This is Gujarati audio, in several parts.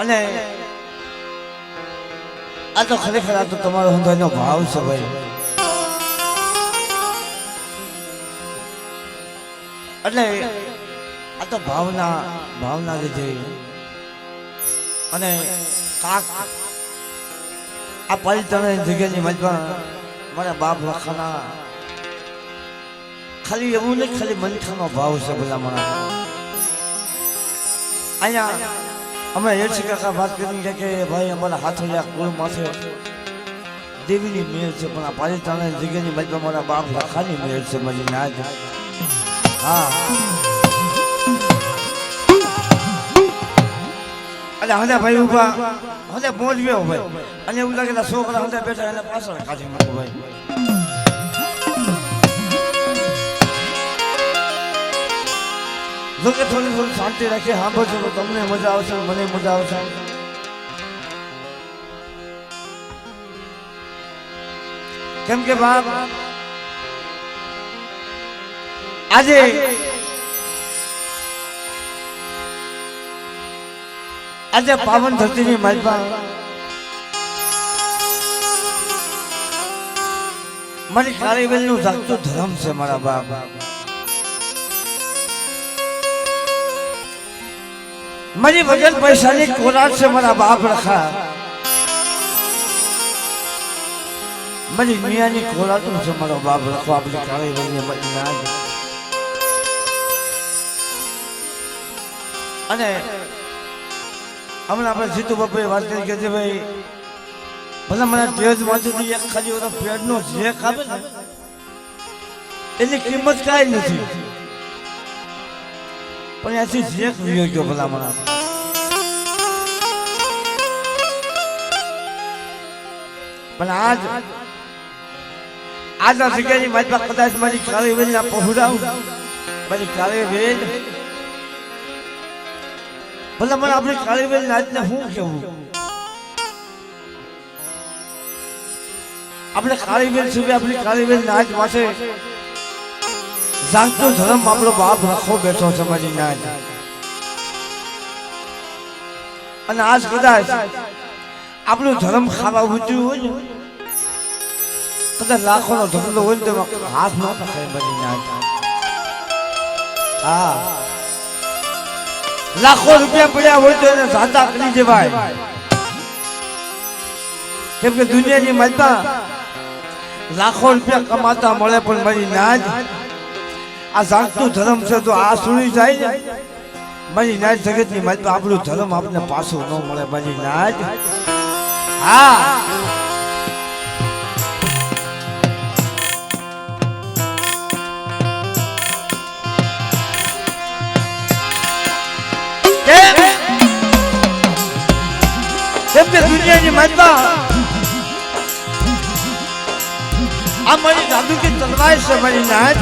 અને આ તો ખરેખર આ તો તમારો હૃદયનો ભાવ છે ભાઈ. એટલે આ તો ભાવના લીધે અને કાક આ પલટણે જગ્યાની મજમાં મારા બાપ લખાના ખાલી એવું નહીં, ખાલી મનખાનો ભાવ છે બધા મારા. અહીંયા અમે હેરસી કાકા વાત કરી કે ભાઈ અમારા હાથોડિયા કુળ માથે દેવીની મેળ છે, પણ આ પાલિતાણા જગ્યાની મજમાં મારા બાપ લખાની મેળ છે મારી નાજ. હા અને હંધા ભાઈ ઉભા હંધા પહોંચ્યો ભાઈ અને એવું લાગે છોકરા હંધા બેઠા એને પાછળ કાઢી મૂકું ભાઈ. જોકે થોડી શાંતિ રાખી સાંભળજો તો તમને મજા આવશે, મને મજા આવશે. કેમ કે બાપ આજે પાવન ધરતીની માલપા મારી કાળીવેલ નું જાગતું ધર્મ છે મારા બાપ. મારી વગર પૈસાની કોરાટ છે મારા બાપ રખા. મારી મિયાની કોરાટું છે મારો બાપ રખો. આપણી કાળીવેલની મદીના અને હમણાં આપણે જીતુ બાપુએ વાત કરી કે ભાઈ ભલે મને તેજ માંથી એક ખાલી ઓલો પેડનો જેક આપે ને એની કિંમત કાંઈ નથી, પણ એથી જેક વિયો ગયો ભલા મને. પણ આજના જગ્યાની મારી કદાચ મારી કાળી વેલ ના પહોંચાવ મારી કાળી વેલ ભલે મને આપણી કાળીવેલ નાચને શું કેવું. આપણે કાળીવેલ સુધી આપણી કાળીવેલ નાચ પાસે જાગતો ધર્મ આપણો બાપ રખો બેઠો છે મારી નાચ. અને આજ કદાચ આપણું ધર્મ ખાવા ઊંચ્યું હોય ને કદાચ લાખોનો ધંધો હોય ને તેમાં હાથ ન નખાય મારી નાચ. હા લાખો રૂપિયા પડ્યા હોય તો એને જાતા કરી દેવાય, કેમ કે દુનિયાની માલપા લાખો રૂપિયા કમાતા મળે પણ મારી નાજ આ જાગતું ધર્મ છે. તો આ સુણી જાય ને મારી નાજ જગતની માલપા આપણું ધર્મ આપણને પાછું ન મળે મારી નાજ. હા દુનિયાની માલપા આ મારી જાદુ की तलवार છે મારી નાજ.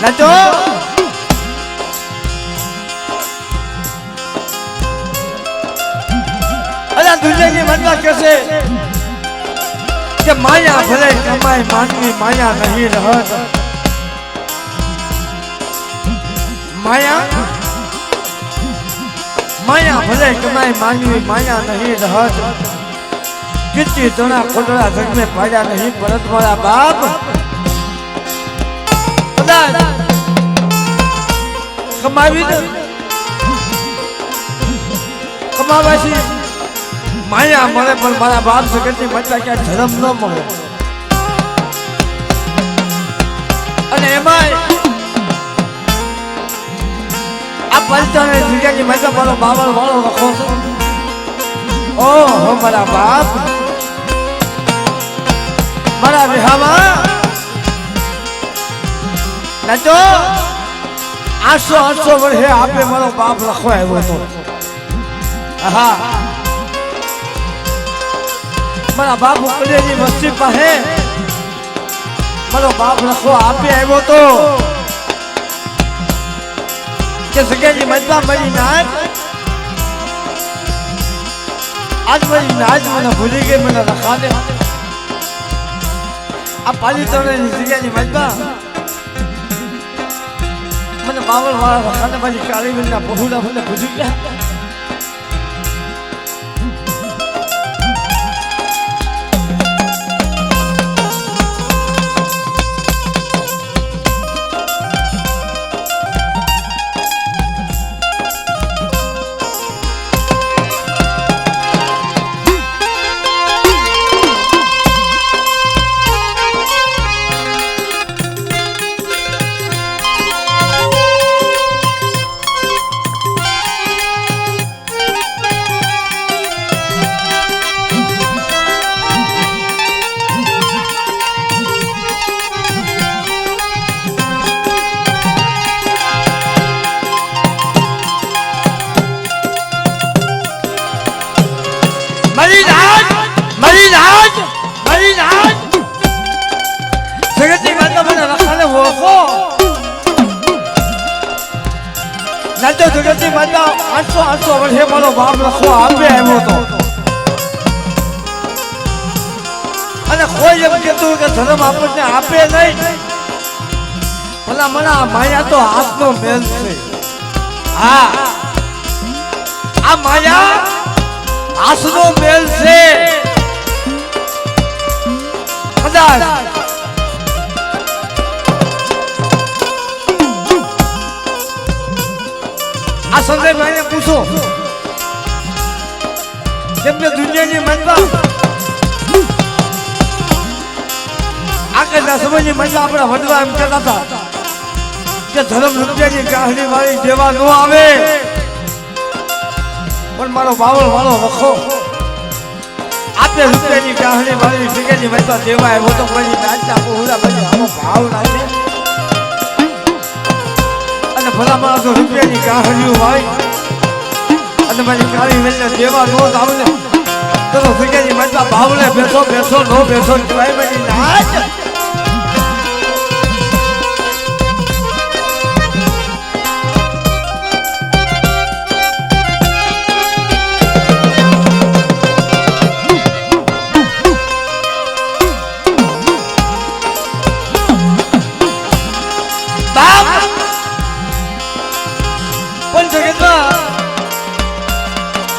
ના તો અલા દુનિયાની માલપા કહે કે માયા ભલે કમાય માનવી માયા નહીં રહત. માયા ભલે કમાય માનવી માયા નહીં રહત. કિતની તણા કોટડા જગ में પાડ્યા નહીં પરત મારા બાપ. કમાવી કમાવાથી માયા મળે પણ મારા બાપ જગતની મતલબ ક્યાં ધર્મ ન મળે. અને એમાં પલટાણે જગ્યાની મજા મારો બાવળ વાળો રખો છે. ઓહો મારા બાપ મારા વિહામાં ના તો 800 વર્ષે આપે મારો બાપ રખો આવ્યો હતો. હા મારા બાપ ઉકલેની વસ્તી પાસે મારો બાપ રખો આપે આવ્યો હતો કે જગ્યાની મજબા મારી નાચ આજ મારી નાચ મને ભૂલી ગઈ મને રખા દે. આ પાલિતાણાની જગ્યાની મજબા મને બાવળ વાળા ખાને મારી કાળી વેલના બહુડા મને ભૂજી ગયા જગતની માતા મને રખાને ઓળખો નાચો જગતની માતા 800 વર્ષે મારો બાપ લખવા આપે આવ્યો હતો અને કોઈ એમ કહેતું કે ધર્મ આપણને આપે નહીં ભલા મને માયા તો હાથનો મેલ છે હા આ માયા હાથનો મેલ છે કદાચ આ સંજયભાઈને પૂછો કેમ કે દુનિયાની મનમાં આગળના સમયની મનમાં આપણા વડવા એમ કહેતા હતા કે ધર્મ રૂપિયાની ગાહડી વાળી જેવા ન આવે પણ મારો બાવળ વાળો રખો આપે રૂપિયાની ગાહડી વાળી જગ્યાની મનમાં દેવા આવ્યો તો કોઈ નાચના પહોળા બની આવો ભાવ નાખે અને ભલા માણસો રૂપિયાની ગાહડીઓ હોય અને મારી કાળી વેલને દેવા નો આવે ને તો જગ્યાની મનમાં ભાવલે બેસો બેસો નો બેસો કહેવાય બની નાચ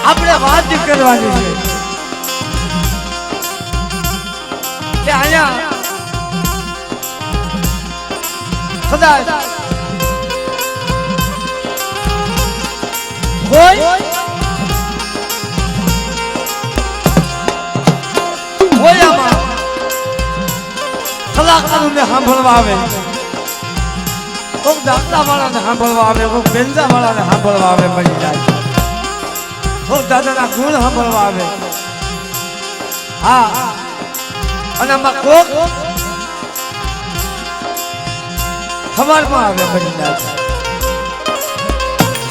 આપણે વાત કરવાની છે કે અહીંયા કદાચ કોઈ આમાં કલાકારોને સાંભળવા આવે કોઈક દાદા વાળાને સાંભળવા આવે કોઈક બેંજા વાળાને સાંભળવા આવે મળી જાય કોઈક દાદાના ગુણ સાંભળવા આવે હા અને આમાં કોક ખબરમાં આવે મળી જાય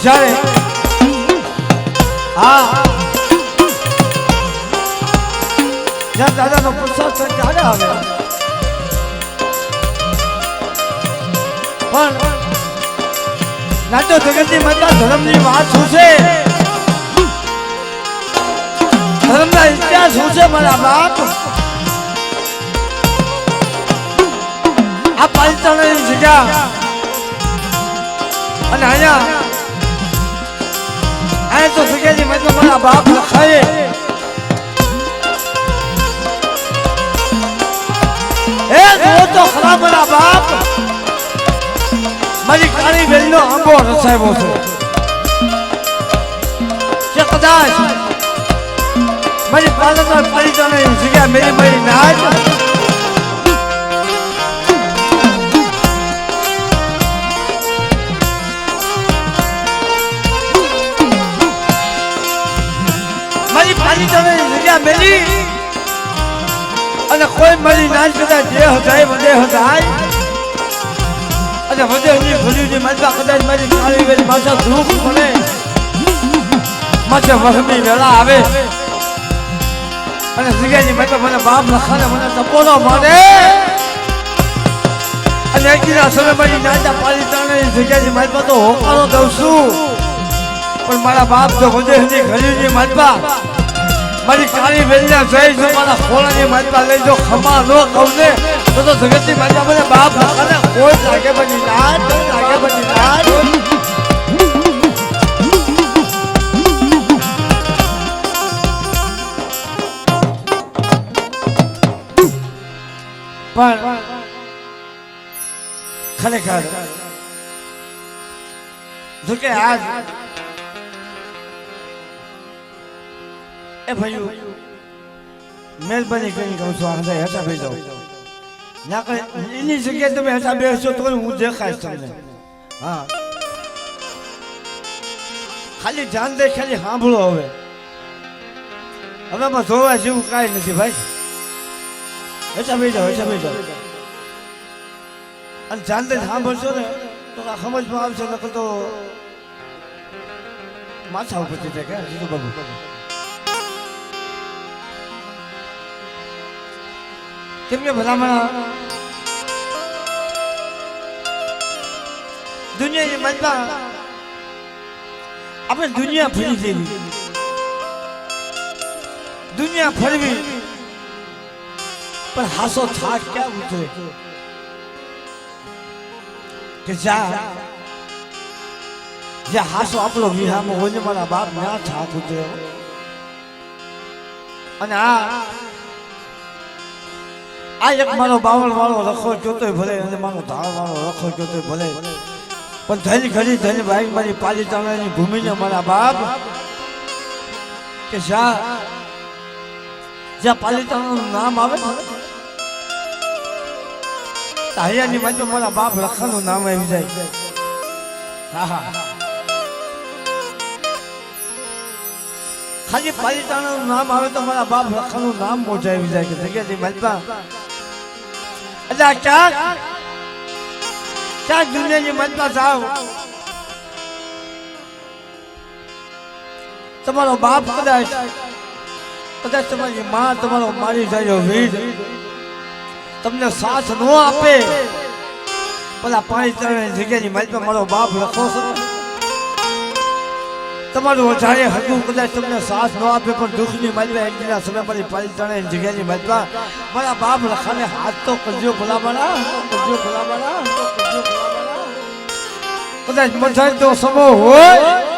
જ્યારે હા જ્યાં દાદાનો પુરસાદ ત્યારે આવે પણ નાચો જગતની માતા ધર્મની વાત શું છે ધર્મના ઇતિહાસ શું છે મારા બાપ આ પાલિતાણાની જગ્યા અને અહીંયા તો જગ્યાની માતા મારા બાપ લખાય એ જો તો ખરા મારા બાપ મારી કાળી વેલનો આંબો રસાયો છે કે કદાચ મારી પાલનમાં પાલિતાણાની જગ્યા મેરી મારી નાચ મારી પાલિતાણાની જગ્યા મેરી અને કોઈ મારી નાચ કદાચ દેહ જાય વદેહ જાય અને વદેહની ભૂલીની માતા કદાચ મારી કાળી વેલ માથે દુઃખ પડે માથે વહમી વેળા આવે અને જગ્યાની માતા મને બાપ લખાને મને ટપોલો મારે અને એકના સમય મારી નાચા પાલિતાણાની જગ્યાની માતા તો હોકારો દઉં છું પણ મારા બાપ તો વદેહની ઘડીની માતા મારી કાળી વેલના જઈ જો મારા ખોળાની માતા લઈ જો ખમા ન કહું ને તો જગતની માતા મને બાપ લખાને કોઈ લાગે બની નાચ લાગે બની નાચ પણ ખરેખર જો કે આજ એ ભાઈઓ મહેરબાની કરીને કહું છું આ હેઠા ભાઈ જાઓ ના કરે એની જગ્યાએ તમે હેઠા બેસશો તો હું દેખાઈશ તમને હા ખાલી ધ્યાન દે ખાલી સાંભળો હવે એમાં જોવા જેવું કાંઈ નથી ભાઈ હેઠા ભાઈ જાઓ અને ધ્યાન દઈને સાંભળશો ને તો સમજમાં આવશે નકર તો માથા ઉપર જશે કે જીતુ બાબુ કેમ કે ભલામણ દુનિયાની મનમાં આપણે દુનિયા ફરી જેવી દુનિયા ફરવી પણ હાસો થાક ક્યાં ઉતરે કે જ્યાં હાસો આપણો વિહામાં હોય ને મારા બાપ ના થાક ઉતરે અને આ એક મારો બાવળ વાળો રખો જોતોય ભલે અને મારો ધાળ વાળો રખો જોતોય ભલે પણ ધની ઘડી ધની ભાઈ મારી પાલીતાણાની ભૂમિને મારા બાપ કે જ્યાં પાલીતાણાનું નામ આવે ને હરિયાની માં તો મારા બાપ લખાનું નામ આવી જાય હા ખાલી પાલીતાણાનું નામ આવે તો મારા બાપ લખાનું નામ મોઢે આવી જાય કે જગ્યાની મજબા એટલે ક્યાંક દુનિયાની મજબા જાઓ તમારો બાપ કદાચ તમારી માં તમારો મારી જાય વીર તમને સાથ ન આપે પેલા પાણી ચડવાની જગ્યાની માલિકા મારો બાપ લખો તમારું વધારે હતું કદાચ તમને સાથ ન આપે પણ દુઃખની માલિકા એકના સમય પર પાણી ચડવાની જગ્યાની માલિકા મારા બાપ લખાને હાથ તો કરજો ભલામણા કદાચ મજાજ તો સમો હોય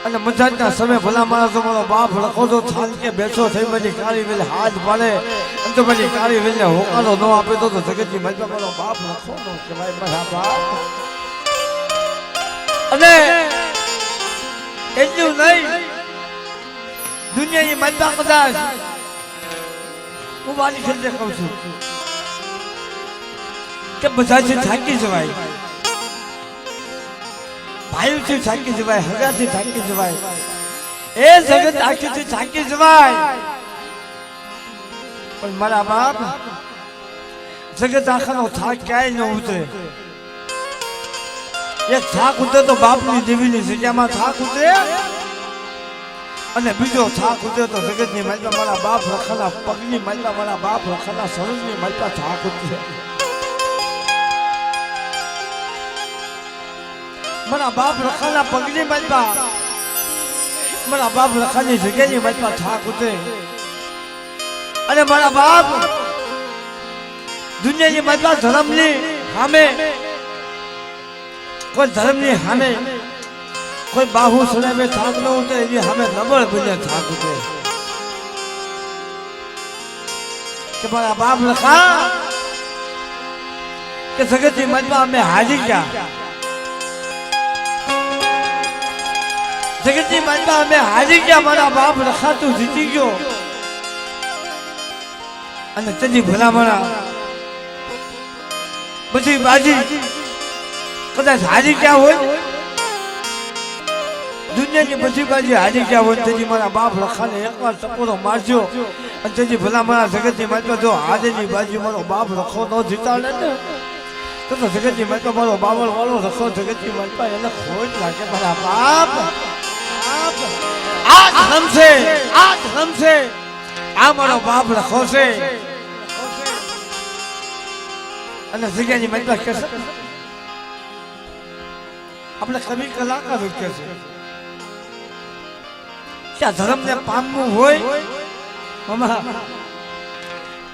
અને મજાજના સમય ભલા મારા તો મારો બાપ લખો તો થાન કે બેઠો થઈ બધી કાળી વેલે હાથ પાડે અને તો બધી કાળી વેલે હોકારો ન આપે તો જગતની મજબા મારો બાપ લખો નો કે ભાઈ મારા બાપ અને એટલું નહીં દુનિયાની મજબા કદાચ હું મારી ખેલતે કહું છું કે બધાથી થાકી જવાય ભાઈઓથી થાકી જવાય હગાથી થાકી જવાય એ જગત આખીથી થાકી જવાય પણ મારા બાપ જગત આખાનો થાક ક્યાંય ન ઉતરે એક થાક ઉતરે તો બાપની દેવીની જગ્યામાં થાક ઉતરે અને બીજો થાક ઉતરે તો જગતની માલિકા મારા બાપ લખાના પગની માલિકા મારા બાપ લખાના શરીરની માલિકા થાક ઉતરે મારા બાપ લખાના પગની મજબા મારા બાપ લખાની જગ્યાની મજબા થાક ઉતરે અને મારા બાપ દુનિયાની મજબા ધર્મની સામે કોઈ ધર્મની સામે કોઈ બાહુ સડાવે થાક ન ઉતરે એની સામે નબળ બને થાક ઉતરે કે મારા બાપ લખા કે જગતની મજબા અમે હાજી ગયા જગતની મજબા અમે હારી ગયા મારા બાપ લખાતું જીતી ગયો અને તેની ભલામણા બધી બાજી કદાચ હારી ગયા હોય દુનિયાની બધી બાજી હારી ગયા હોય તેની મારા બાપ લખાને એકવાર ટકોરો મારજો અને તેની ભલામણા જગતની મજબા જો હારેની બાજી મારો બાપ લખો ન જીતાડે ને તો જગતની મજબા મારો બાવળ વાળો લખો જગતની મજબા એને ખોટ લાગે મારા બાપ આ ધર્મ છે આ મારો બાપ લખો છે અને જગ્યાની મજબા કે છે આપણે કવિ કલાકાર કે છે આ ધર્મને પામવું હોય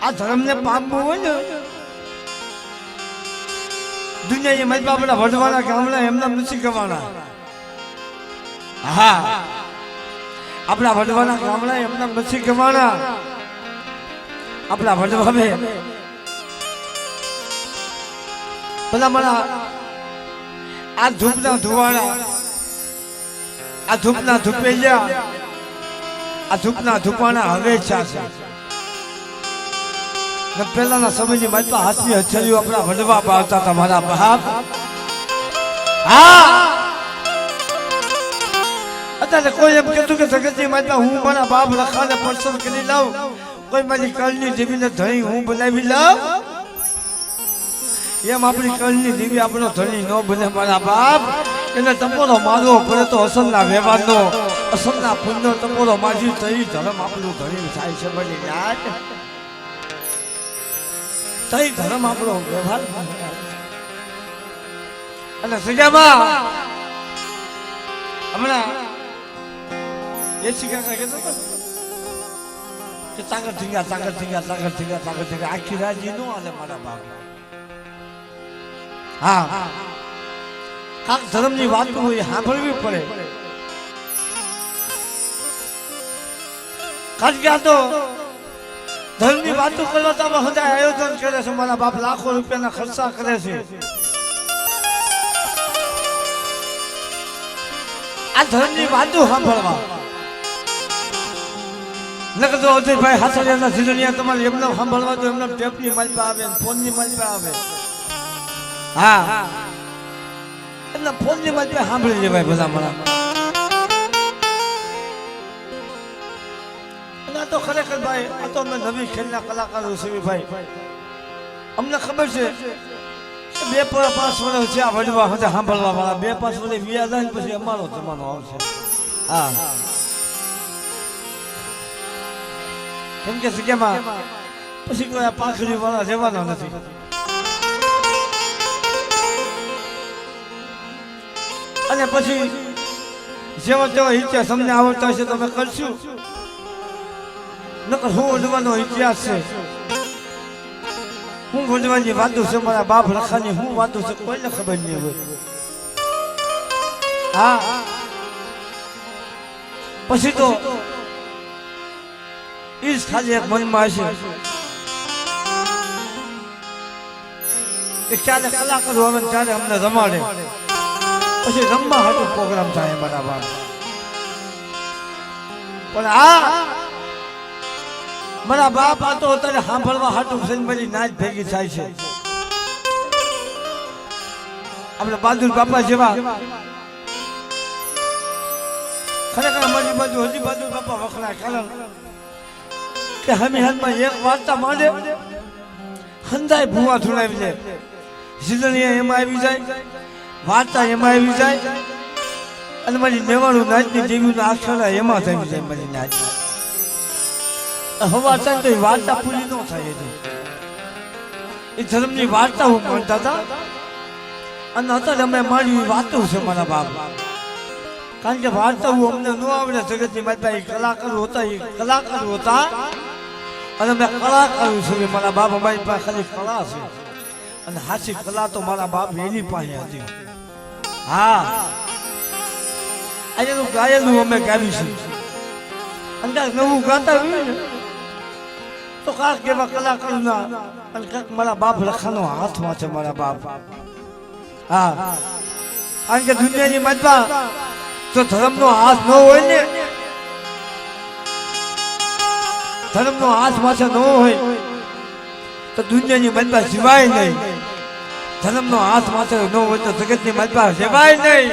આ ધર્મને પામવું હોય ને દુનિયા એ મારી આપણા વઢવાના ગામડા એમના નથી કમાણા. હા, આપણા વઢવાના ગામડા એમના નથી કમાણા. આપણા વઢવાવે બધા મારા આ ધૂપના ધુવાણા, આ ધૂપના ધૂપેલિયા, આ ધૂપના ધૂપાણા હવે છે. પહેલાના સમયની મારી પાસે હાથની હથેળીઓ આપણા વડવા પાવતા હતા મારા બાપ. હા, અત્યારે કોઈ એમ કહેતું કે જગતની મારી પાસે હું મારા બાપ લખાને પસંદ કરી લાવું, કોઈ મારી કળની દેવીને ધણી હું બનાવી લાવ, એમ આપણી કળની દેવી આપણો ધણી ન બને મારા બાપ. એને તમોરો મારવો પડે તો અસલના વ્યવહારનો, અસલના પુણ્યનો તમોરો માજી તઈ ધર્મ આપણું ધણી થાય છે. બની યાદ તઈ ધર્મ આપણો વ્યવહાર. અને સજામાં હમણાં એ શીખા કહેતો કે તાકત થીગા તાકત થીગા તાકત થીગા તાકત થીગા આખી રાજી નો આલે મારા બાપ. હા, કાક ધર્મની વાત હોય સાંભળવી પડે. કારણ કે આ તો ધર્મની વાતો કરવા તો બધા આયોજન કરે છે. મારા બાપ લાખો રૂપિયાના ખર્ચા કરે છે. આ ધર્મની વાતો સાંભળવા નકર તો અજયભાઈ હાસરિયાના જીરણિયા તમારે એમને સાંભળવા તો એમને ટેપની માલપા આવે, ફોનની માલપા આવે. હા, એમને ફોનની માલપા સાંભળી લેવાય બધા મારા. તો ખરેખર ભાઈ આ તો અમે નવી ખેલના કલાકારો છીએ ભાઈ. અમને ખબર છે કે 2-5 વર્ષ છે આ વડવા હતા સાંભળવા વાળા. 2-5 વર્ષ વ્યાજ આવે પછી અમારો જમાનો આવશે. હા, કેમ કે જગ્યામાં પછી કોઈ આ પાખડી વાળા રહેવાના નથી. અને પછી જેવો તેવો ઇતિહાસ અમને આવડતા હશે તો અમે કરશું. નકર હું વડવાનો ઇતિહાસ છે, હું વડવાની વાતો છે, મારા બાપ લખાની હું વાતો છે કોઈને ખબર નહીં હોય. હા, પછી તો ઈ ખાલી એક મનમાં હશે કે ક્યારે કલાકારો આવે ત્યારે અમને રમાડે, પછી રમવા હાટો પ્રોગ્રામ થાય મારા બાપ. પણ આ મારા બાપ આ તો અત્યારે સાંભળવા હાટું થઈને મારી નાચ ભેગી થાય છે. આપણે બહાદુર બાપા જેવા ખરેખર અમારી બાજુ હજી બહાદુર બાપા વખણાય. કારણ કે હમી હાથમાં એક વાર્તા માંડે હંધાય ભૂવા ધુણાવી જાય, જીલણીયા એમાં આવી જાય, વાર્તા એમાં આવી જાય, અને મારી નેવાણું નાચની દેવીનું આખરા એમાં થઈ જાય મારી નાચ. હવા થાય તો એ વાર્તા પૂરી ન થાય. એ ધર્મની વાર્તા હું માનતા હતા અને અત્યારે અમે મારી વાતો છે મારા બાપ. કારણ કે વાર્તા હું અમને ન આવડે. જગતની માતા કલાકારો હતા, એ કલાકારો હતા અને અમે કલાકારો છું મારા બાપ. અમારી પાસે ખાલી કલા છે અને હાચી કલા તો મારા બાપ એની પાસે હતી. હા, અહીંયાનું ગાયેલું અમે ગાવીશું અને નવું ગાતા હોય ને તો કાંક એવા કલાકારોના અને કાંક મારા બાપ લખાનો હાથમાં છે મારા બાપ. હા, કારણ કે દુનિયાની મતમાં તો ધર્મનો હાથ ન હોય ને, ધર્મનો હાથ માથે ન હોય તો દુનિયાની મતમાં જીવાય નહીં. ધર્મનો હાથ માથે ન હોય તો જગતની મતમાં જીવાય નહીં.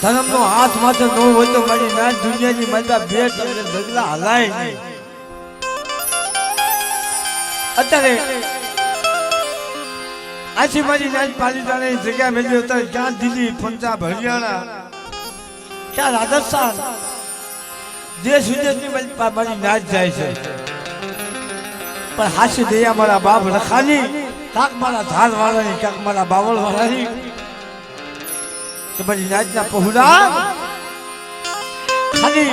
ધર્મનો હાથ માથે ન હોય તો મારી નાચ દુનિયાની મતમાં 2 ટકે ડગલા હલાય નહીં. અત્યારે આથી મારી નાચ પાલિતાણાની જગ્યા મેળવી અત્યારે ક્યાં દિલ્હી, પંજાબ, હરિયાણા, ક્યાં રાજસ્થાન, દેશ વિદેશની મારી નાચ જાય છે. પણ હાસી દયા મારા બાપ લખાની, કાક મારા ધાર વાળાની, કાક મારા બાવળ વાળાની કે મારી નાચના પહોળા ખાલી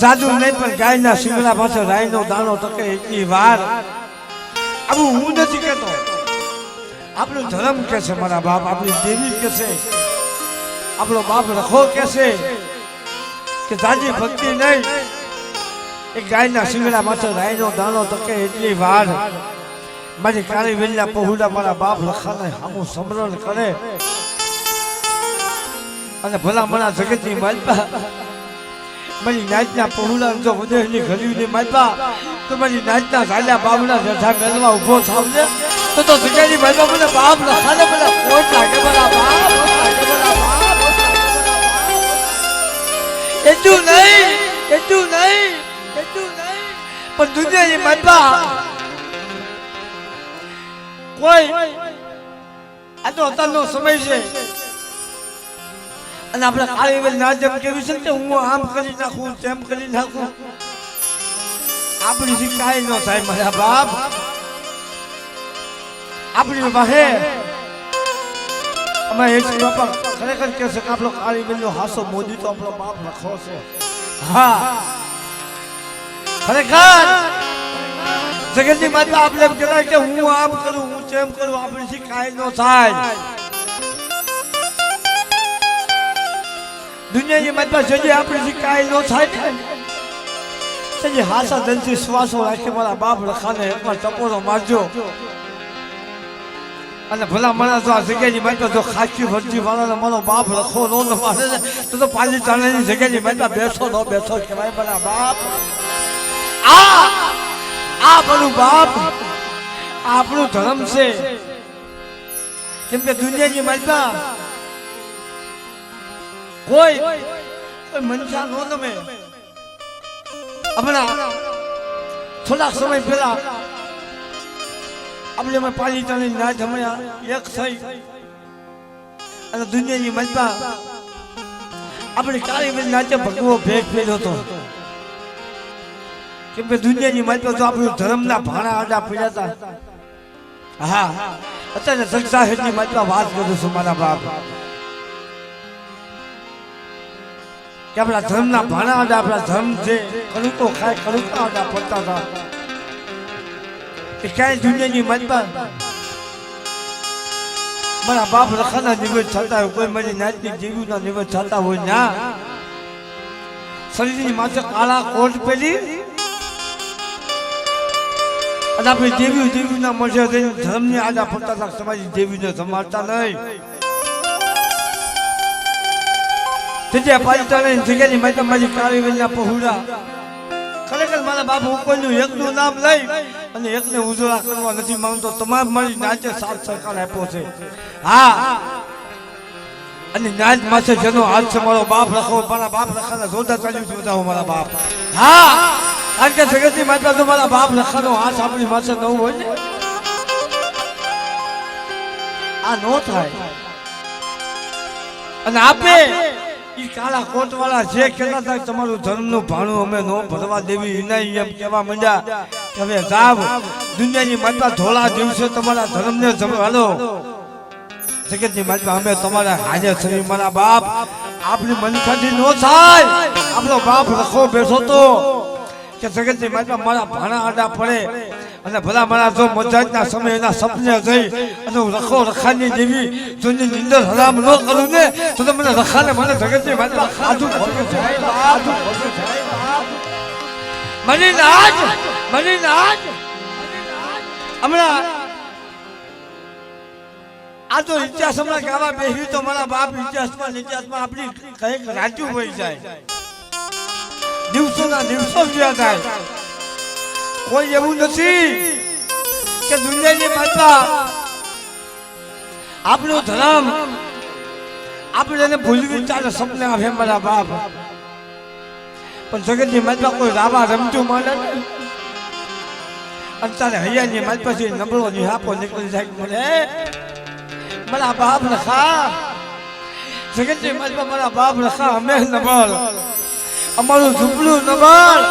સાધુ નહીં પણ ગાયના શિંગડા પાસે રાયનો દાણો તકે એટલી વાર. આવું હું નથી કહેતો, આપણો ધર્મ કે છે મારા બાપ, આપણી દેવી કે છે, આપણો બાપ રખો કે છે કે તાજી ભક્તિ નહીં, એક ગાયના શિંગડા માથે રાયનો દાણો તકે એટલી વાર મારી કાળી વેલના પહોળા મારા બાપ લખાને આમું સમરણ કરે અને ભલા મણા જગતની માલપા મારી નાચના પહોળા જો ઉદયની ઘડીની માલપા તો મારી નાચના ઝાલ્યા બાબના જઠા મેલવા ઉભો થાવને તો જગ્યાની માલપા મને બાપ લખાને મને કોટ લાગે મારા બાપ, એટલું નહીં પણ દુનિયાની માલપા કોઈ આ તો અત્યારનો સમય છે અને આપણે કાળી વેલ ના જેમ કેવી છે કે હું આમ કરી નાખું તેમ કરી નાખું, આપણી કાંઈ ન થાય મારા બાપ. આપણી વાહે અમે એક બાપા ખરેખર કહે છે કે આપણો કાળી વેલનો હાસો મોદી તો આપણો બાપ લખો છે. હા ખરેખર જગતની માતા આપણે એમ કહેવાય કે હું આમ કરું હું તેમ કરું, આપણીથી કાંઈ ન થાય. દુનિયાની માતા જજે આપણીથી કાંઈ ન થાય, સજી હાસા દિલથી શ્વાસો રાખે મારા બાપ લખાને એકવાર ટપોરો મારજો અને ભલા મણા તો આ જગ્યાની માતા જો ખાચી ભરતી વાળાને મારો બાપ લખો ન મારે તો પાલી ચાલની જગ્યાની માતા બેસો ન બેસો કહેવાય મારા બાપ. આ બધું બાપ આપણું ધર્મ છે, કેમ કે દુનિયાની માતા કોઈ મનસા ન ગમે. હમણાં થોડાક સમય પહેલા આપણે અમે પાલિતાની ના જમ્યા એક થઈ અને દુનિયાની માતા આપણે કાળી વેલ નાચે ભગવો ભેગ ફેર્યો હતો, કેમ કે દુનિયાની માતા તો આપણું ધર્મના ભાણા આડા પડ્યા હતા. હા અત્યારે સંસાર હેઠની માતા વાત કરું છું મારા બાપ કે આપણા ધર્મના ભાણા આડા, આપણા ધર્મ છે કડુકો ખાય કડુકા આડા પડતા હતા. એ ક્યાંય દુનિયાની માતા મારા બાપ લખાના નિવેદ થતા હોય, કોઈ મારી નાચની દેવીના નિવેદ થતા હોય ના શરીરની માથે કાળા કોટ પહેરી અને આપણી દેવીના મળશે ધર્મની આડા પડતા હતા. તમારી દેવીને સમાડતા નહીં, જગ્યાની માતા મારી કાળી વેલના પહોળા ખરેખર મારા બાપ હું કોઈનું એકનું નામ લઈ અને એકને ઉજળા કરવા નથી માંગતો, તમામ મારી નાચે સાથ સરકાર આપ્યો છે. હા અને નાચ માથે જેનો હાથ છે મારો બાપ લખો, મારા બાપ લખાના જોરદાર ચાલ્યું છે બધા મારા બાપ. હા કારણ કે જગતની માતા તો મારા બાપ લખાનો હાથ આપણી માથે ન હોય ને આ નો થાય. અને આપે ઈ કાળા કોટ વાળા જે કહેતા હતા તમારું ધર્મનું ભાણું અમે નો ભરવા દેવી ઇનાઈ એમ કહેવા માંડ્યા કે હવે જાવ દુનિયાની માતા ધોળા દિવસે તમારા ધર્મને જમાડો. જગતની માતા અમે તમારા હાજર થઈ મારા બાપ, આપણી મનખાથી નો થાય. આપણો બાપ લખો બેઠો તો કે જગતની માતા મારા ભાણા આડા પડે અને ભલા મારા જો મજાજના સમય એના સપને જઈ અને હું રખો રખાની દેવી જોની નિંદર હરામ ન કરું ને તો મને રખાને મને જગતની માતા ખાધું ભોગે જાય મને નાચ હમણાં આ તો ઇતિહાસ હમણાં ગાવા બેસી તો મારા બાપ ઇતિહાસમાં આપણી કઈક રાજ્યું હોય જાય, દિવસોના દિવસો વ્યા થાય. કોઈ એવું નથી કે દુનિયાની માતા આપણું ધર્મ આપણે એને ભૂલવી ચાલે સપને આવે મારા બાપ, પણ જગતની માતા કોઈ રાવા રમતું માંડે અને તારે હૈયાની માતા પછી નબળો નિહાપો નીકળી જાય મને મારા બાપ લખા. જગતની માતા મારા બાપ લખા અમે નબળ, અમારું ઝૂંપડું નબળ,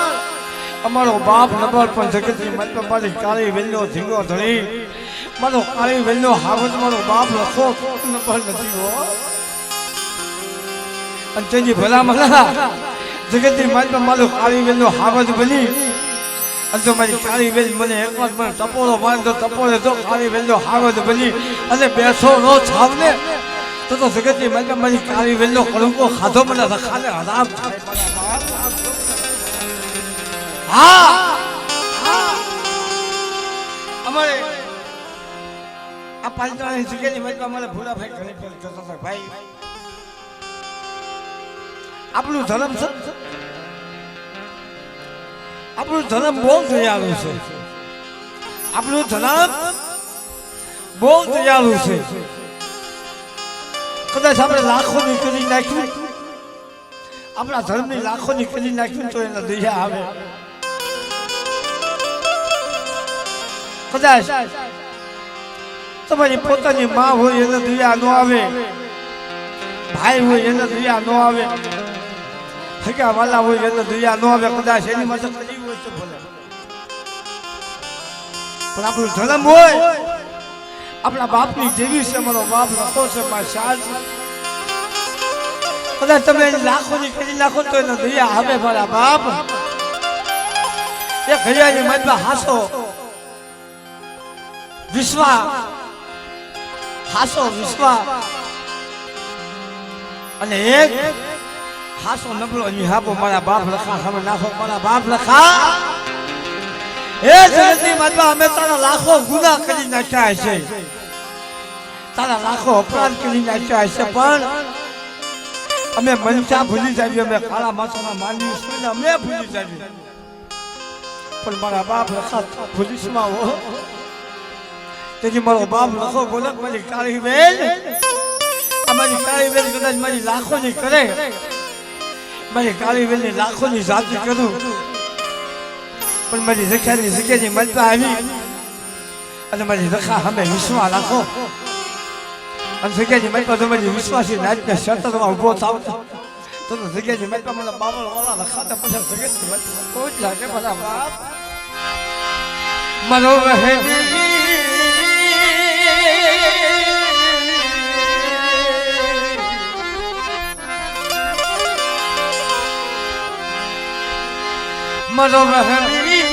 અમારો બાપ નબળ, પણ જગતની માતા મારી કાળી વેલનો ધીંગો ધણી મારો કાળી વેલનો હાવજ મારો બાપ લખો નબળ નથી હો. અને તેની ભલા મલા જગતની માતા મારો કાળી વેલનો હાવજ બની અને તો મારી કાળી વેલ મને એકવાર મને ટપોરો મારતો ટપોરે તો કાળી વેલનો હાવજ બની અને બેસો નો છાવને તો જગતની માતા મારી કાળી વેલનો કળંકો ખાધો મને રખાને હરામ હા અમારે આ પાલતાની જગ્યાની માતા મારે ભૂલા ભાઈ ઘણી ફેર જતો હતો ભાઈ આપણું ધર્મ છે આપણું ધર્મ બહુ દયાળુ છે આપણું ધર્મ બહુ દયાળુ છે કદાચ આપણે લાખોની કરી નાખ્યું આપણા ધર્મની લાખોની કરી નાખ્યું તો એના દયા આવે કદાચ તમારી પોતાની માં હોય એને દયા ન આવે ભાઈ હોય એને દયા ન આવે હગા વાલા હોય એને દયા ન આવે કદાચ એની માટે કરી હોય તો ભલે પણ આપણું ધર્મ હોય આપણા બાપની જેવી છે મારો બાપ લખો છે મારા શાહ કદાચ તમે લાખોની કરી નાખો તો એને દયા આવે મારા બાપ એ ઘડિયાની મતમાં હાસો હાસો વિશ્વા અને એક હાસો નબળો નિહાપો મારા બાપ લખા સામે નાખો મારા બાપ લખા એ જગતની માતા અમે તારા લાખો ગુનાહ કરી નાખ્યા છે તારા લાખો અપરાધ કરી નાખ્યા છે પણ અમે મનસા ભૂલી જાવી અમે કાળા માથાના માનવી છીએ અમે ભૂલી જાવી પણ મારા બાપ લખા પોલીસમાં હો તેથી મારો બાપ લખો બોલે મારી કાળી બેન અમારી કાળી બેન કદાચ મારી લાખોની કરે મારી કાળી બેનની લાખોની જાતિ કરું પણ મારી રખાની જગ્યાની મલતા આવી અને મારી રખા અમે વિશ્વાસ રાખો અને જગ્યાની મલતા તમારી વિશ્વાસી નાચને શતરમાં ઉભો થાવ તો જગ્યાની મલતા મને બાબલ વાળા રખાતા પછી જગ્યાની મલતા કોઈ જ લાગે મારા બાપ મારો વહેલી મારો વહેલી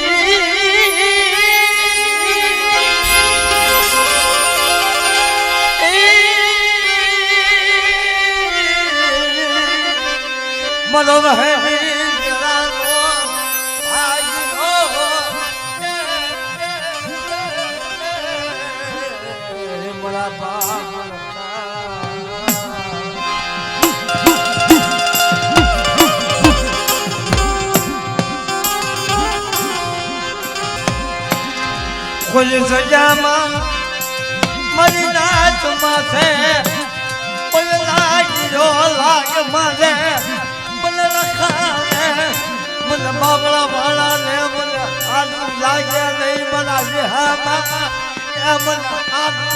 મારો વહેલી મારા બાપ ખુલ સજામાં મારી નાચ માથે બોલ લાગ્યો લાગ મારે બોલ રખાને મને બાબળા વાળા ને મને આદુ લાગ્યા નહીં મને વિહામાં એ મને આદુ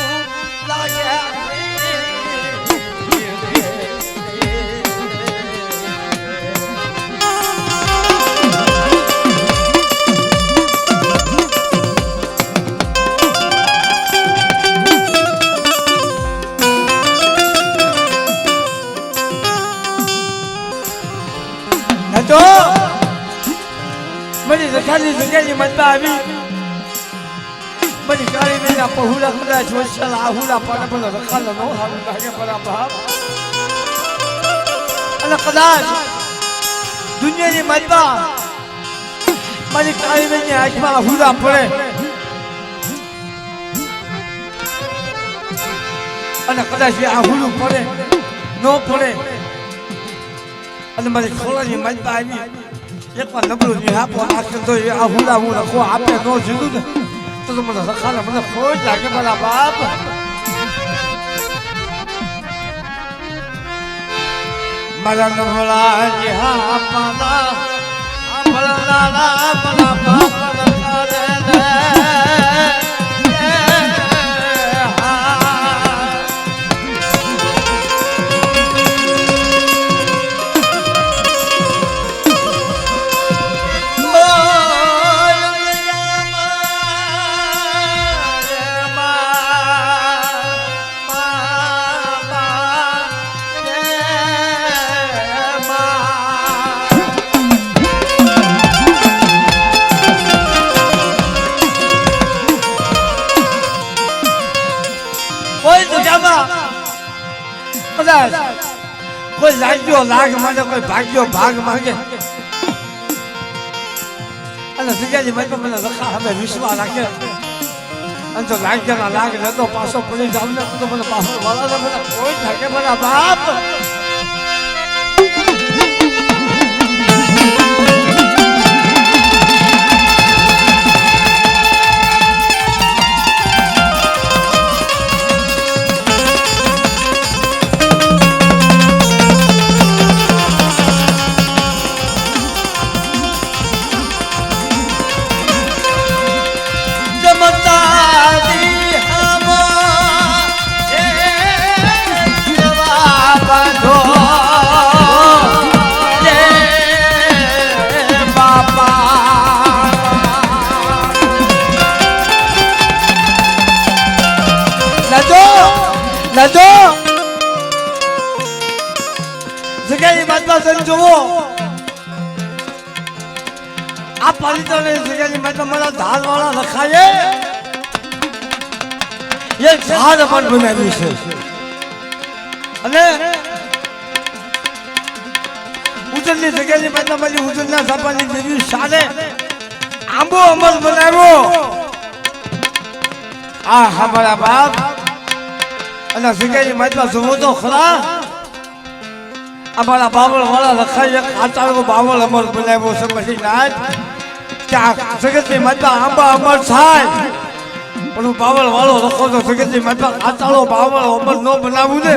લાગ્યા તો મારી રખાની જગ્યાની મતમાં આવી મારી કાળી બેના પહુડા કદાચ વસલ આહુડા પાડે પણ રખાનો નો હારું લાગે મારા બાપ અને કદાચ દુનિયાની મતમાં મારી કાળી બેની આંખમાં આહુડા પડે અને કદાચ એ આહુડું પડે ન પડે અને મારી ખોળાની મજબા આવી એકવાર નબળું નિહાપો નાખે તો એ આહુડા હું રખો આપે ન જીધું ને તો મને રખાને મને ફોજ લાગે મારા બાપ મારા નબળા નિહાપાના ભલા મારા બાપ કદાચ કોઈ લાગ્યો લાગ માંગે, કોઈ ભાગ્યો ભાગ માંગે, અને જગ્યાની મતલબ મને લખા હવે વિશ્વાસ રાખે, અને તો લાગ્યાના લાગ લેતો પાછો પડી જાવ ને તો મને પાછો વાળા મને કોઈ থাকে મારા બાપ. જગ્યાની માતા જુઓ, આ પાલિતાની જગ્યાની માતા મારા ધાર વાળા લખાય એ ઝાડ પણ બનાવ્યું છે, અને ઉજળની જગ્યાની માતા મારી ઉજળના સાપાની દેવી શાને આંબો અમર બનાવ્યો. આ હમારા બાપ અને જગ્યાની માતા જુઓ તો ખરા, અમારા બાવળ વાળા લખાય આચાર્ય બાવળ અમર બનાવ્યો છે. પછી નાચ ત્યાં જગતની માતા આંબા અમર થાય, પણ હું બાવળ વાળો લખો તો જગતની માતા આચાર્ય બાવળ અમર ન બનાવું ને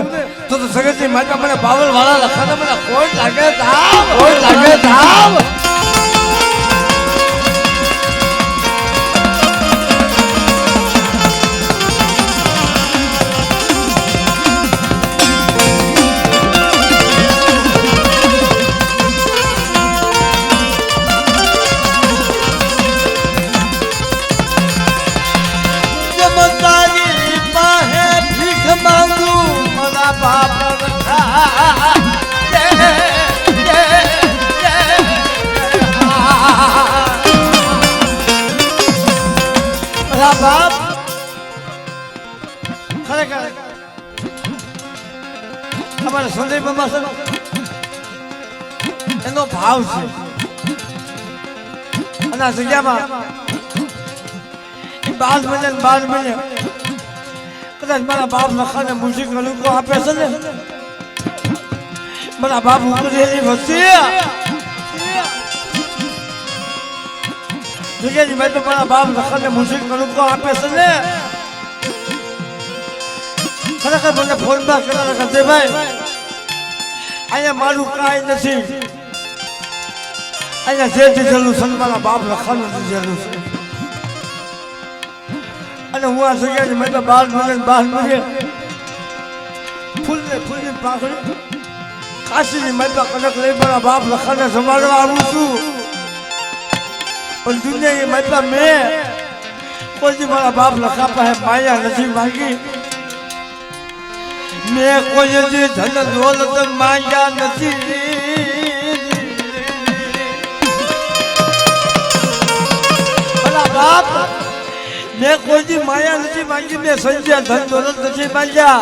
તો જગતની માતા મને બાવળ વાળા લખાને મને કોઈ લાગે ધામ, કોઈ લાગે ધામ. બાપ ખરેખર અમારા સંજય બાબા છે એનો ભાવ છે, અને આ જગ્યામાં 12 મહિને કદાચ મારા બાપ લખાને મ્યુઝિક લોકો આપે છે ને, મારા બાપ ઉકળેલી વસ્તી જગ્યાની મેં તો મારા બાપ લખાને મ્યુઝિક લોકો આપે છે ને, ખરેખર મને ફોનમાં કહેતા કરશે ભાઈ અહીંયા મારું કાંઈ નથી, અહીંયા જે દીધેલું છે મારા બાપ લખાનું દીધેલું છે. અને હું આ જગ્યાની મેં તો 12 મહિને ફૂલની પાંખડી કાશીની મેં તો કનક લઈ મારા બાપ લખાને સંભાળવા આવું છું, પણ દુનિયાની મેં તો મેં કોઈ મારા બાપ લખા પાસે માયા નથી માંગી, મેં કોઈ ધન દોલત માંગ્યા નથી. મારા બાપ મેં કોઈ માયા નથી માંગી, મેં સંજ્યા ધન દોલત નથી માંગ્યા,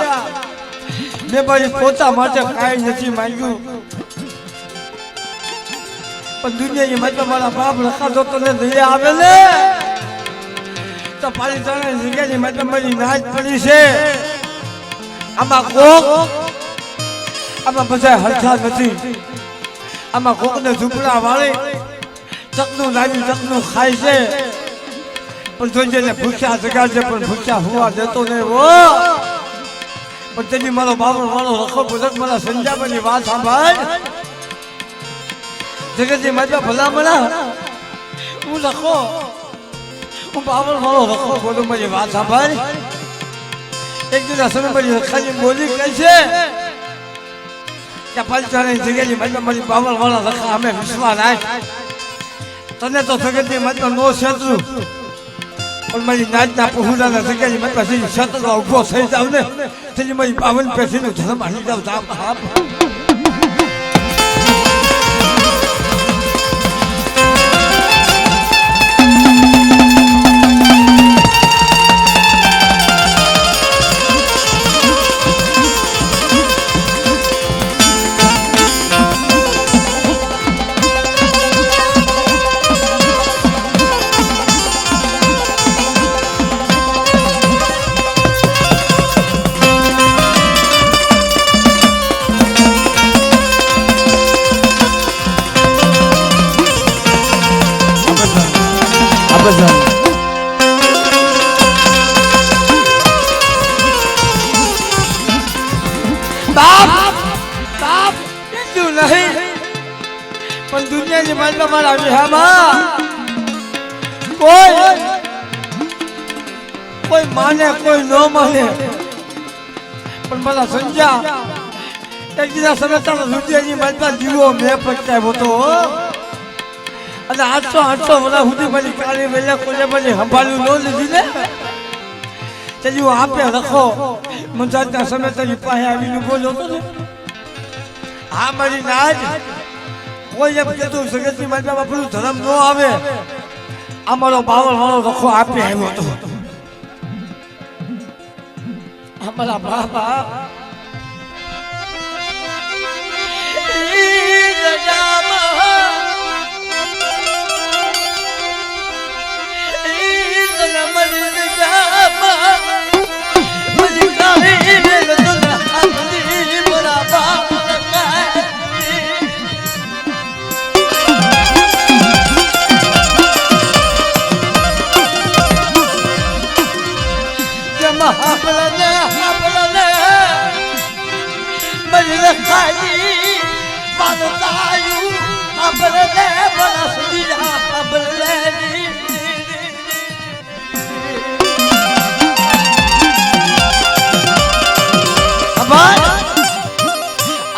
મેં મારી પોતા માટે કાંઈ નથી માંગ્યું, પણ દુનિયાની માતા મારા બાપ લખાતો તને દયા આવે ને તો પાડી તને જગ્યાની માતા મારી નાચ પડી છે. આમાં કોક આમાં બધા હરખા નથી, આમાં કોકને ઝૂંપડા વાળી ચકનું લાવી ચકનું ખાય છે, પણ જોજે ને ભૂખ્યા જગાડશે પણ ભૂખ્યા હોવા દેતો નહીં હો. પણ તેની મારો બાવળ વાળો લખો ભજક મારા સંજાબાની વાત સાંભળ, જગતની માતા ભલામણા હું લખો, હું બાવળ વાળો લખો બોલું, મારી વાત સાંભળ. એક દિવસ સમય મારી લખાની બોલી કઈ છે કે પંચાની જગ્યાની માતા મારી બાવળ વાળા લખા અમે વિશ્વાસ રાખ, તને તો જગતની માતા નો છેતરું, પણ મારી નાચના પહોંચાના જગ્યાની માતા છે છેતરવા ઉભો થઈ જાવ ને તેની મારી 52 પેઢીનું ધર્મ હાલી જાવ જાપ. બાપ બાપ એટલું નહીં પણ દુનિયાની માલમાં મારા વિહામાં કોઈ માને કોઈ ન માને પણ મારા સંજા એક દિના સમજતા દુનિયાની માલમાં જીવો મેં પચાવ્યો હતો અને 800 વર્ષ સુધી મારી કાળી વેલા કોઈ મને સંભાળ્યું ન લીધી ને તેજી આપે રખો મંજાતના સમય તારી પાસે આવીને બોલ્યો હતો ને હા મારી નાજ કોઈ એમ કહેતું જગતની માલમાં આપણું ધર્મ ન આવે અમારો બાવળ વાળો રખો આપે આવ્યો હતો અમારા બાપા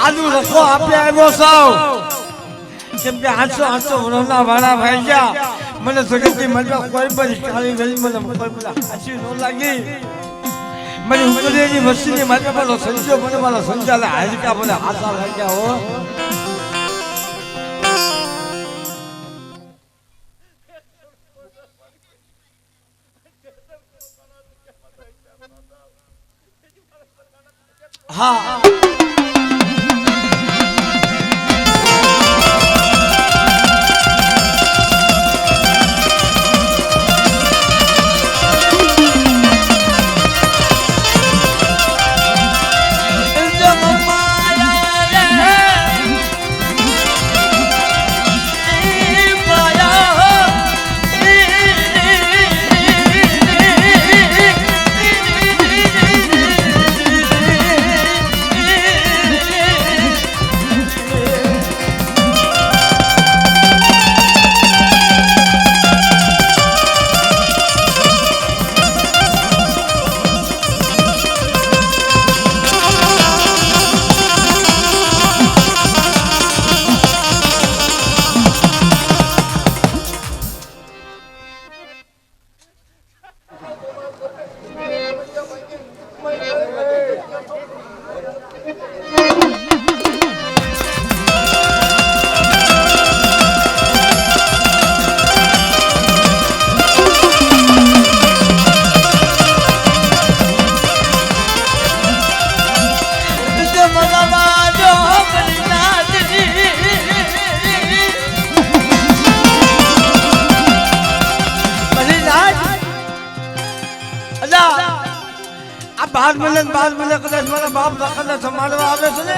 આલુ રખો આપે આવ્યો સાવ કેમ કે 800 વર્ષના વાળા ભાઈ ગયા મને જગતની મનમાં કોઈ પણ કાળી વેલી મને કોઈ પણ હાચી ન લાગી મને ઉકરેની વસ્તીની માથે મારો સંજો મને મારો સંજાલા હાજકા મને હાથા લાગ્યા હો હા બાર મિલે કદાચ મારા બાપ દખલને સંભાળવા આવે છે ને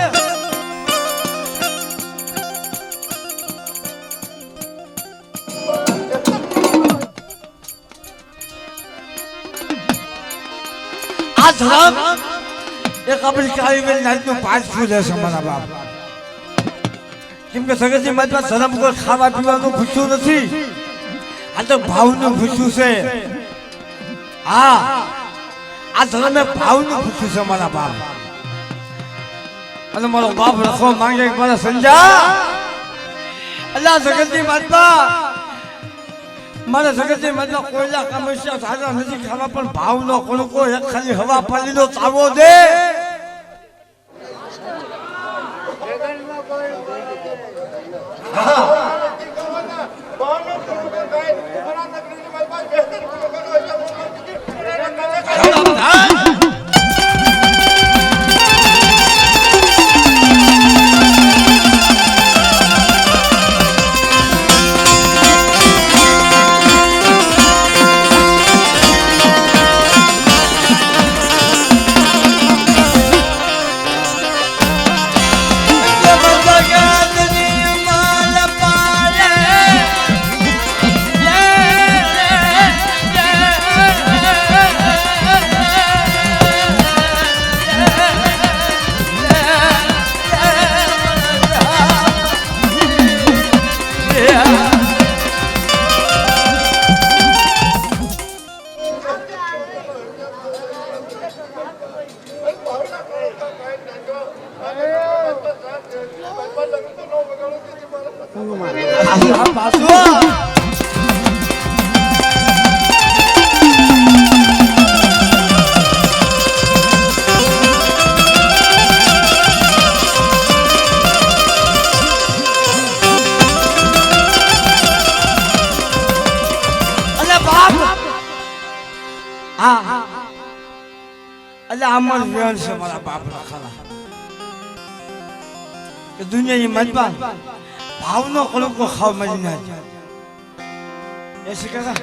આ ધર્મ એક આપણી કાળી વેલ નાચનું પાઠ ફૂલે છે મારા બાપ કેમ કે સગતની માથમાં ધર્મ કોઈ ખાવા પીવાનું પૂછ્યું નથી આ તો ભાવનું પૂછ્યું છે હા આ ધર્મે ભાવનું પૂછ્યું છે મારા બાપ અને મારો બાપ રખો માંગે મારા સંજા અલ્લાહ જગતની માતા મારા જગતની માતા કોઈલા કમસ્યા સારા નથી ખાવા પણ ભાવનો કોણકો એક ખાલી હવા પાલીનો ચાવો દે પાછો અમર વેણ છે મારા બાપ ખાલા કે દુનિયાની મજબા ભાવનો કલકો ખાવ મરી ના એ શીખા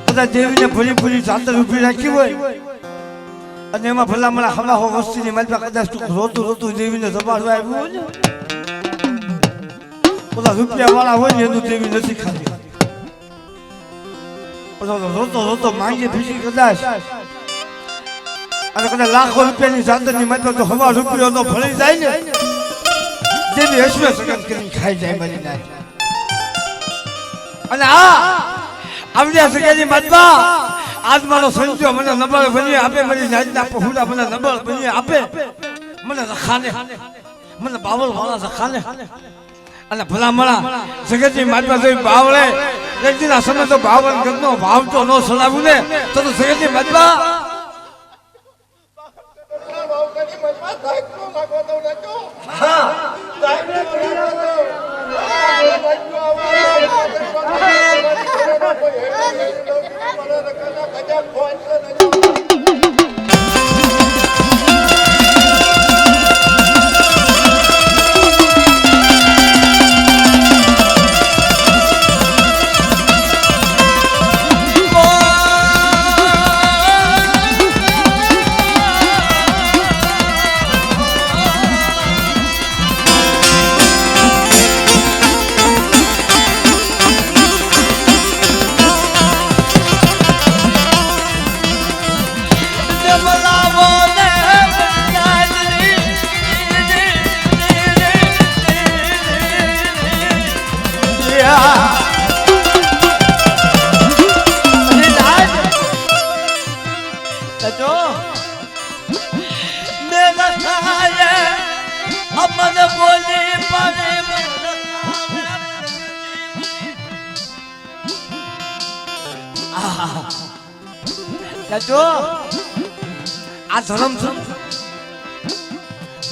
કદા દેવીને ભરી ભરી ચાદર ઊભી રાખી હોય અને એમાં ભલા મને હમણાં હો વસ્તીની મજબા કદાચ રોતું રોતું દેવીને દબાડવા આવ્યું હોય ને બધા રૂપિયા વાળા હોય ને એનું દેવી નથી ખાતી રોતો રોતો માંગી ફીસી કદાચ અને કદાચ લાખો રૂપિયાની ચાદરની મતલબ તો હવા રૂપિયો તો ભળી જાય ને જેવી હસવે સગન કરીને ખાઈ જાય મરી નાય અને આવડ્યા સગાની મતબા આજ મારો સંજો મને નબળ બની આપે મારી નાજના પહોળા મને નબળ બની આપે મને રખાને મને બાવળ વાળા રખાને અને ભલા મળા જગતની મતબા જોઈ બાવળે એકદીના સમય તો 52 ગજનો ભાવ તો ન સલાવું ને તો જગતની મતબા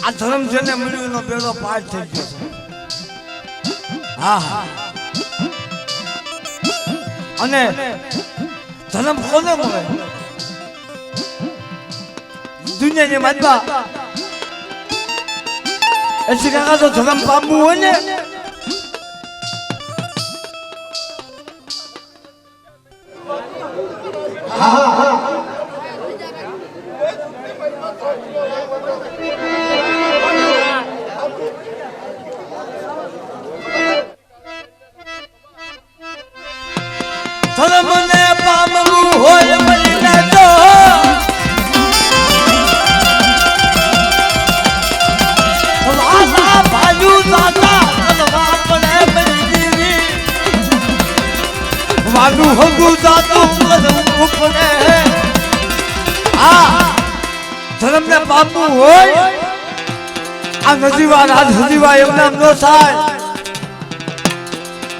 આ ધર્મ છે ને મળ્યો પેલો પાઠ થઈ ગયો હા અને ધર્મ કોને મળે દુનિયાની મતબા એસી કાકા તો ધર્મ પામવું હોય ને ધર્મને પામવું હોય મરીને તો વાસા ભાજુ દાતા અલવા પડે મરી દીવી વાલું હગું દાતું કરવું પડે ધર્મને પામવું હોય આ નજીવા રાજ હજીવા એમના ન થાય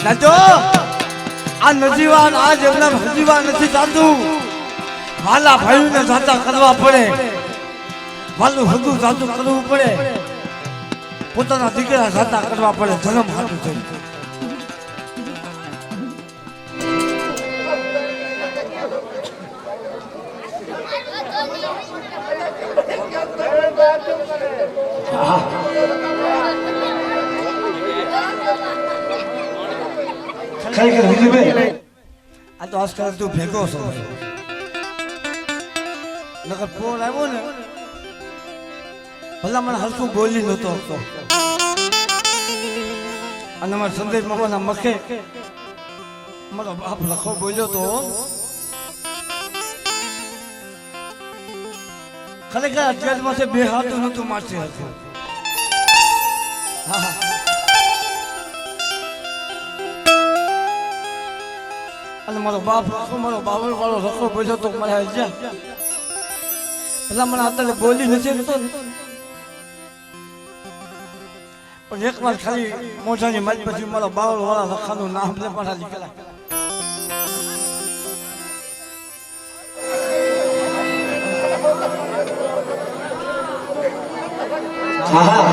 નાજો આ નજીવાન આજ એમના હજીવા નથી થતું વાલા ભાઈઓને જાતા કરવા પડે વાલું હગું જાતું કરવું પડે પોતાના દીકરા જાતા કરવા પડે ધર્મ હાથું થઈ ખરેખર વિજયભાઈ આ તો આજકાલ તું ભેગો છો નકર ફોન આવ્યો ને ભલા મને હલકું બોલી નતો અને અમારા સંદેશ મામાના મખે મારો બાપ લખો બોલ્યો તો ખરેખર અત્યારમાં બે હાથ નતું મારશે હતું હા અને મારો બાપ રાખો મારો બાવળ વાળો રખો બોલ્યો તો મારે હજા ભલા મને અત્યારે બોલી નથી તો પણ એક વાર ખાલી મોઢાની માલ પછી મારા બાવળ વાળા લખાનું નામ ને પાછા નીકળ્યા. હા